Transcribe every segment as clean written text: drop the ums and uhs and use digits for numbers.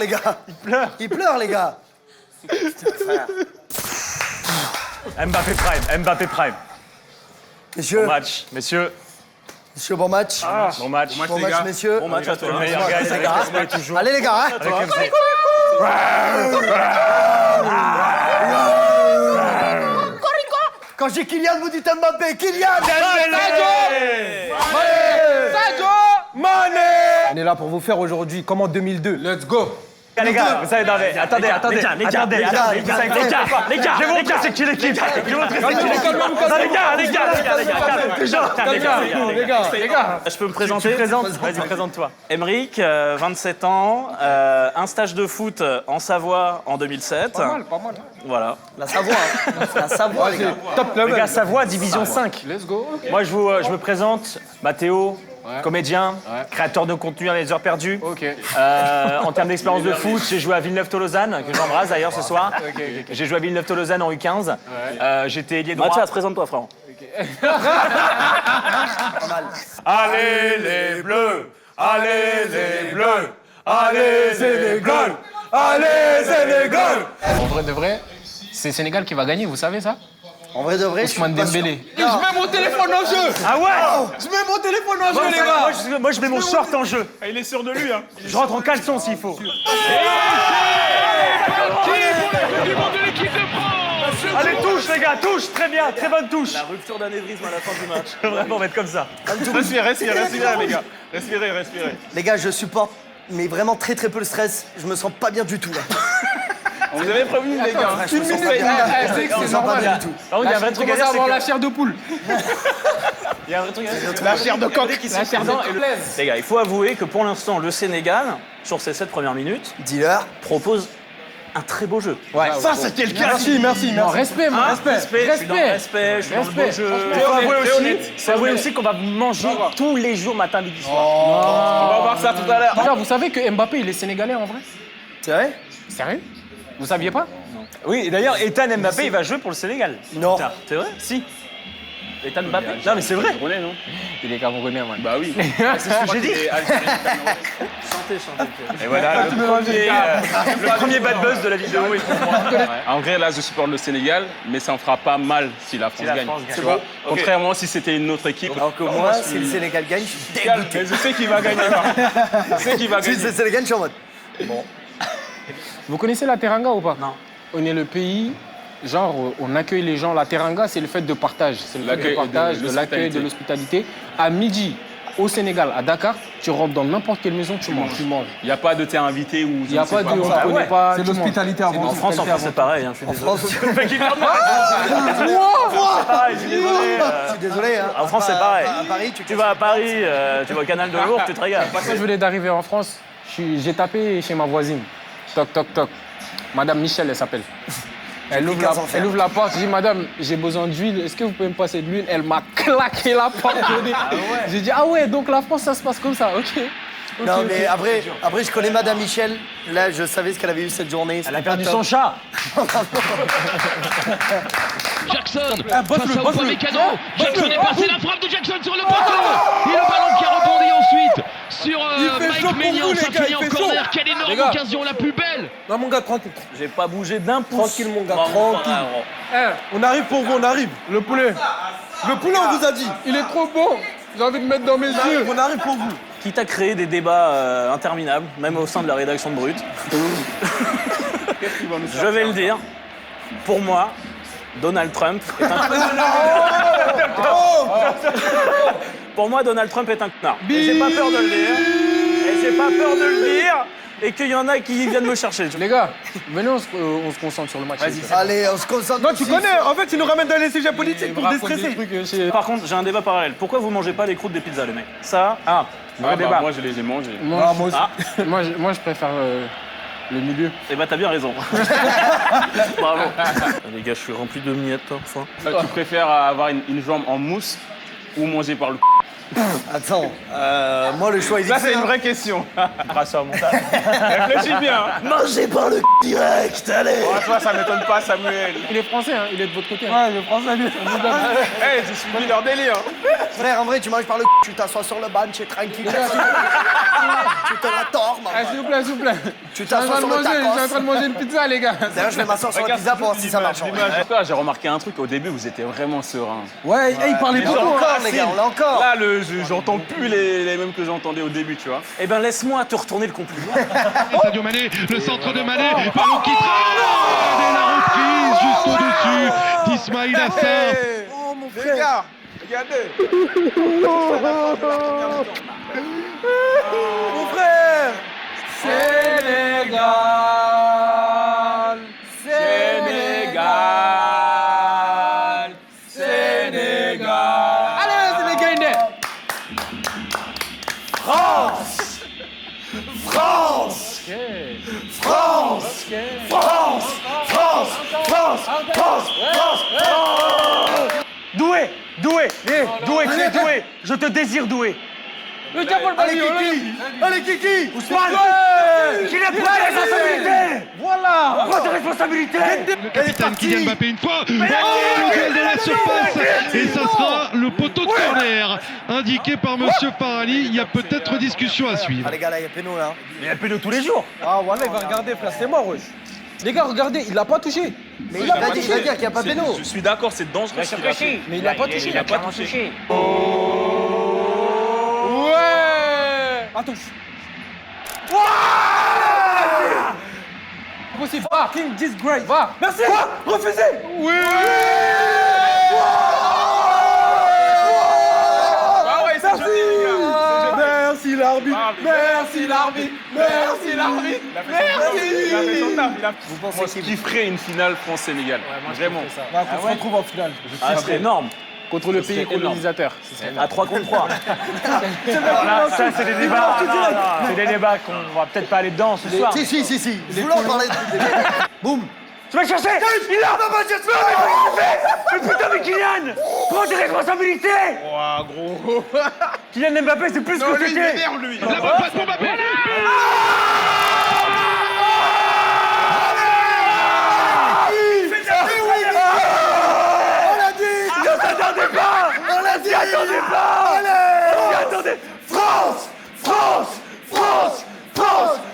les gars. Il pleure, les gars. Mbappé Prime, Mbappé Prime. Messieurs, Bon match, messieurs. messieurs, bon match. Bon match. Bon match, messieurs. Bon match à toi. Le meilleur gars, les avec gars. respect toujours. Allez, les gars, hein. Avec MC. Quand j'ai Kylian, vous dites Mbappé. Kylian. On est là pour vous faire aujourd'hui, comme en 2002. Let's go. Les gars, vous savez, attendez, attendez, les gars, vous savez quoi les gars, Je vais vous montrer c'est qui l'équipe. Je vais vous montrer c'est qui l'équipe. Non, les gars. Je peux me présenter? Vas-y, présente-toi. Emeric, 27 ans, un stage de foot en Savoie en 2007. Pas mal. Voilà. La Savoie, hein. La Savoie, les gars. Top Les level. gars, Savoie, division 5. Let's go. Moi, je me présente, Mathéo, comédien, créateur de contenu dans les heures perdues. Ok. En termes d'expérience de foot, j'ai joué à Villeneuve-Tolosane, que j'embrasse d'ailleurs ce soir. J'ai joué à Villeneuve-Tolosane en U15. J'étais ailier droit. Mathias, présente-toi, frère. Allez les Bleus, allez les Bleus, allez Sénégal, allez Sénégal. En vrai de vrai, c'est Sénégal qui va gagner, vous savez ça? En vrai de vrai, je suis Ousmane pas sûr. Dembélé. Je mets mon téléphone en jeu. Ah ouais. Je mets mon téléphone en jeu, les gars. Moi, je mets mon short en jeu. Il est sûr de lui, hein. Je rentre en caleçon s'il faut. Allez, touche les gars, touche, très bien, très bonne touche. La rupture d'anévrisme à la fin du match. Vraiment, on va être comme ça. Respirez, les gars. Respirez. Les gars, je supporte, mais vraiment très peu le stress. Je me sens pas bien du tout, là. On vous avait prévenu, les gars. Je me sens pas bien. C'est Je me sens pas bien du tout. Par contre, il y a un vrai truc à Commence dire, à c'est avoir que... la chair de poule. Il y a un vrai truc à dire. La chair de coq. La chair de poule. Les gars, il faut avouer que pour l'instant, le Sénégal, sur ses 7 premières minutes, Dis-leur. propose un très beau jeu. Ça, c'était le cas. Merci. Non, respect, moi. Respect, je suis dans le respect, je suis dans le beau jeu. Faut avouer aussi qu'on va manger tous les jours, matin, midi, soir. On va voir ça tout à l'heure. Déjà, vous savez que Mbappé, il est sénégalais en vrai? C'est vrai? Sérieux? Vous saviez pas? Oui, et d'ailleurs, Ethan Mbappé, il va jouer pour le Sénégal. Non. Putain, C'est vrai? Si. Ethan Mbappé? Non, mais c'est vrai. On est, non? Il est camerounais, man. Bah oui. C'est ce que j'ai dit. Chantez. Et voilà, Le premier bad buzz de la vidéo est pour moi. En vrai, là, je supporte le Sénégal, mais ça en fera pas mal si la France la gagne. France gagne. Tu vois. Contrairement, si c'était une autre équipe. Alors que moi, si le Sénégal gagne, je suis dégoûté. Mais je sais qu'il va gagner. Je sais qu'il va Si gagner. le Sénégal, je suis en mode. Vous connaissez la Teranga ou pas? Non. On est le pays, genre, on accueille les gens. La Teranga, c'est le fait de partage. C'est le fait de L'accueil, partage, de de l'accueil, de l'hospitalité. À midi, au Sénégal, à Dakar, tu rentres dans n'importe quelle maison, tu manges. Il n'y a pas de thé invité ou. Il n'y a pas de. On ne connaît pas. C'est tu manges. l'hospitalité avant. En France, c'est pareil, hein, je suis désolé. Ah, je suis désolé. Je suis désolé, hein. En France, c'est pareil. À Paris, Tu vas à Paris, tu vas au canal de Lourdes, tu te régales. Quand je venais d'arriver en France, j'ai tapé chez ma voisine. Toc, toc, toc. Madame Michel, elle s'appelle. Elle ouvre la porte, je dis, madame, j'ai besoin d'huile, est-ce que vous pouvez me passer de l'huile? Elle m'a claqué la porte. J'ai dit, ah ouais, donc la France, ça se passe comme ça, ok. Non, mais après, je connais Madame Michel. Là, je savais ce qu'elle avait eu cette journée. Elle a perdu son chat. Jackson face à Upamecano. Jackson est passé, la frappe de Jackson sur le poteau. Et le ballon qui a rebondi ensuite sur Mike Maignan. Ça finit en corner. Quelle énorme occasion, la plus belle. Non, mon gars, tranquille. J'ai pas bougé d'un pouce. Tranquille, mon gars, Bravo, tranquille. bravo. On arrive pour vous, on arrive. Le poulet. Le poulet, on vous a dit. Il est trop bon. J'ai envie de mettre dans mes yeux. On arrive pour vous. Quitte à créer des débats interminables, même au sein de la rédaction de Brut. Je vais le dire. Pour moi, Donald Trump est un Pour moi, Donald Trump est un connard. Et j'ai pas peur de le dire. Et qu'il y en a qui viennent me chercher. Les gars, venez, on se concentre sur le match. Allez, on se concentre. Non, tu connais. En fait, tu nous ramènes dans les sujets politiques pour déstresser. Par contre, j'ai un débat parallèle. Pourquoi vous mangez pas les croûtes des pizzas, les mecs? Ça, Ah, bah, moi, je les ai mangés. Moi, je préfère le milieu. eh ben t'as bien raison. Bravo. Les gars, je suis rempli de miettes, enfin. Tu préfères avoir une jambe en mousse ou manger par le c***? Attends, moi le choix est vite Ça, c'est fait, une hein. vraie question. Grâce au montage. Réfléchis bien. Mangez par le direct, allez. Oh, toi, ça m'étonne pas, Samuel. Il est français, hein, il est de votre côté. Ouais, le français, lui. Hey, j'ai suivi leur délire. Frère, en vrai, tu manges par le tu t'assois sur le banc, tu es tranquille. Tu te la tords, Ah, maman. s'il vous plaît, s'il vous plaît. Tu Je suis en t'assois train de sur le manger, je suis en tacos. train de manger une pizza, les gars. D'ailleurs, je vais m'asseoir sur la pizza pour voir si ça marche. en vrai. Toi, j'ai remarqué un truc. Au début, vous étiez vraiment serein. Ouais, il parlait On l'a beaucoup. encore, les gars, on l'a encore. Là, j'entends plus les mêmes que j'entendais au début, tu vois. Eh ben, laisse-moi te retourner le compliment. Sadio Mané, le centre de Mané, ballon qui traîne et la reprise juste au-dessus d'Ismail Assar. Oh, mon Les frère. gars, regardez. Mon frère. Sénégal. Sénégal. Sénégal. Allez, c'est les gagnés. France. France. France. France. France. France. France. Doué, je te désire doué. Le diable, le Allez, ballon. Kiki. Allez, Kiki. Ousmane, qu'il a pris la responsabilité. Voilà. Prends tes responsabilités. Le capitaine Kylian Mbappé une fois. Oh, le duel de la surface. Et ça sera le poteau de corner indiqué par Monsieur Farali. Il y a peut-être discussion à suivre. Ah, les gars, là, il y a péno, là. Il y a pédo tous les jours. Ah, voilà, il va regarder, frère, c'est mort, wesh. Les gars, regardez, il l'a pas touché. Mais il va dire qu'il n'y a pas péno. Je suis d'accord, c'est dangereux. ce qu'il a fait. Mais il l'a pas touché. Il a pas touché. Ouais. Attends. Possible. Va. King disgrace. Va. Merci. Refusé. Oui. Ah ouais, c'est joli, les gars. Merci l'arbitre. Merci l'arbitre. Merci l'arbitre. Il a fait son taf, il a- Moi, je kifferais une finale France-Sénégal. Vraiment. On se retrouve en finale. Ah, c'est énorme. Contre le pays serait énorme. colonisateur. À 3 contre 3. Alors là, ça, c'est des débats. C'est des débats qu'on va peut-être pas aller dedans ce soir. Si. Je voulais en parler. Boum. Tu vas le chercher. Il l'a. Mais putain, mais Kylian, prends tes responsabilités. Ouah, gros. Kylian Mbappé, c'est plus que Non, lui, il c'était. m'énerve, lui. La bonne passe pour Mbappé. On l'a dit. Ne t'attendez pas. On l'a dit. Attendez pas. Allez. Attendez. France.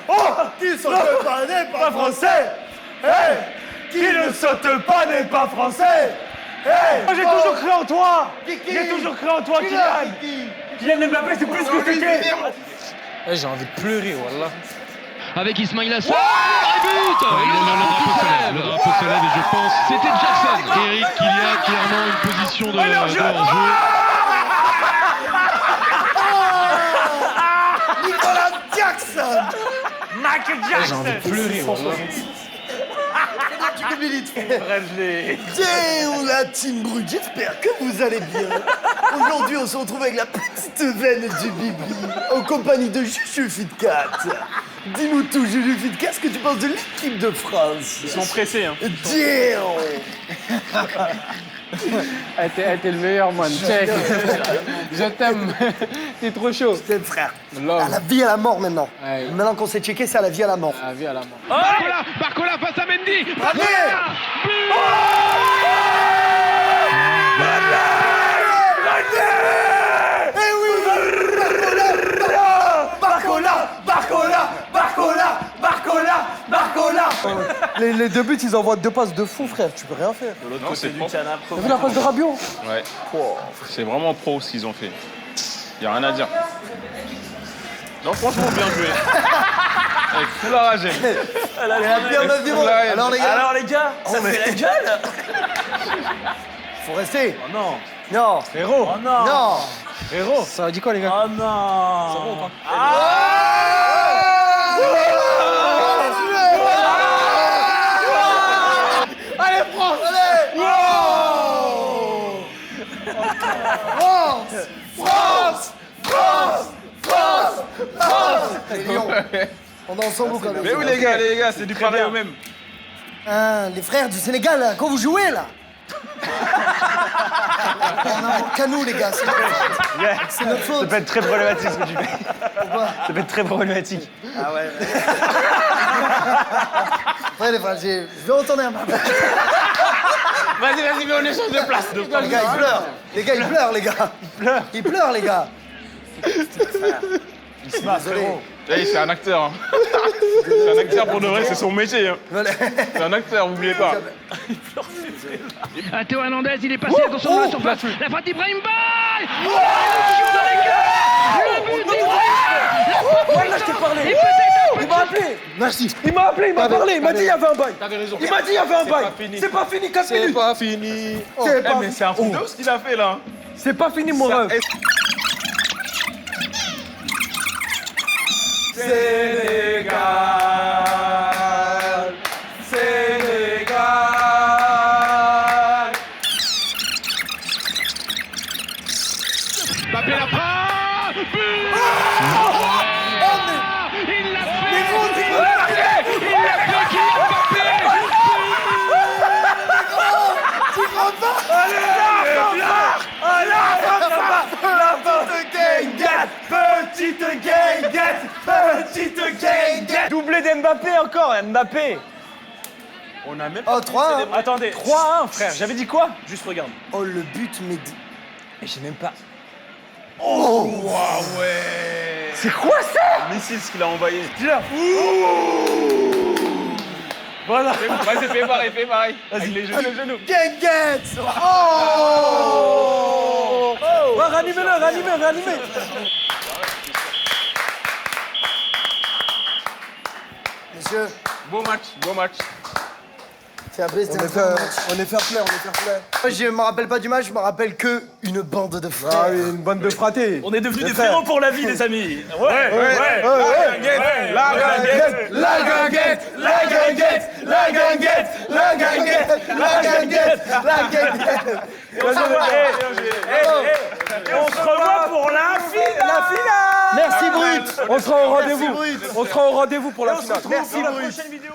Oh, qui ne saute pas n'est pas français. Hey. Qui ne saute pas n'est pas français. Hey. Moi, j'ai toujours cru en toi. Kiki. J'ai toujours cru en toi, Kylian. Kylian Mbappé, c'est plus que c'était. J'ai envie de pleurer, wallah. Avec Ismail Assar. Et but. Le drapeau se lève. Le drapeau se lève et je pense c'était Jackson. Eric, il y a clairement une position de hors-jeu. Nicolas Jackson. Michael J'ai Jackson. envie de pleurer, wallah. Tu m'humilies, frère. Bref, je l'ai. Bien, la team brute, j'espère que vous allez bien. Aujourd'hui, on se retrouve avec la petite veine du Bibi, en compagnie de Juju Fitcat. Dis-nous tout, Juju Fitcat, qu'est-ce que tu penses de l'équipe de France? Ils sont pressés, hein. Damn. Elle t'es le meilleur, man. Check. Je t'aime. T'es trop chaud. C'est frère. À Love. la vie à la mort maintenant. Ouais. Maintenant qu'on s'est checké, c'est à la vie à la mort. La vie à la mort. Barcola face à Mendy. Eh oui, Barcola. Les deux buts, ils envoient deux passes de fou, frère. Tu peux rien faire. De l'autre côté du canapé. T'as vu la passe de Rabiot? Ouais. C'est vraiment pro ce qu'ils ont fait. Y a rien à dire. Non, franchement, bien joué. Avec full arrangé. Elle a bien meuf du monde. Alors les gars, ça fait la gueule. faut rester. Oh non. Non. Frérot. Oh non. Non. Frérot. Ça dit quoi, les gars? Oh non. Allez, France. Allez. France. Les Lions. On est ensemble ou quand même? Mais oui, les gars, c'est du pareil au même. Hein, les frères du Sénégal, là, quand vous jouez là. On a un canou, les gars, c'est notre faute. C'est notre Ça faute. peut être très problématique ce que tu fais. Pourquoi? Ça peut être très problématique. Ah ouais. Ouais, les frères, je vais retourner à ma place. Vas-y, mais on échange de place. Les gars, ils pleurent. Les gars, ils pleurent, les gars. Ils pleurent, les gars. Désolé. Hey, c'est un acteur. Hein. C'est un acteur pour de vrai, c'est son métier. Hein. Voilà. C'est un acteur, n'oubliez pas. Théo Hernandez, il est passé, attention dans la surface. La frappe d'Ibrahim Baye. Oh, l'exécution dans les cœurs. Le but d'Ibrahim. Là, je t'ai parlé. Et peut-être Il m'a appelé. Merci. Il m'a appelé, il m'a parlé. Il m'a dit il y avait un bail. T'avais raison. Il m'a dit il y avait un bail. pas fini. C'est pas fini, 4 C'est minutes. pas fini. C'est pas Mais c'est un truc de ouf ce qu'il a fait là. C'est pas fini, mon rêve. Sénégal, Sénégal. Mbappé la frappe. But. Il l'a fait. Il l'a fait, Kylian Mbappé. Doublé d'Mbappé encore, Mbappé. On a même Oh, 3. Attendez, 3-1 frère, j'avais dit quoi? Juste regarde. Oh, le but, mais... Et j'ai même pas... ouais. C'est quoi ça? Missile ce qu'il a envoyé. Voilà. Vas-y, fais pareil. Avec les genoux. Gang get. Oh. Ouais, ranimez-le. Monsieur, Beau match. c'est un best. On est fair play. Moi, je me rappelle pas du match, je me rappelle que une bande de frères. Ah oui, une bande de fratés. On est devenus des frérots pour la vie, les amis. Ouais. Et on se revoit pour la finale. Merci, Brut. On sera au rendez-vous. Brut. On sera au rendez-vous pour la On se finale. retrouve pour la prochaine vidéo.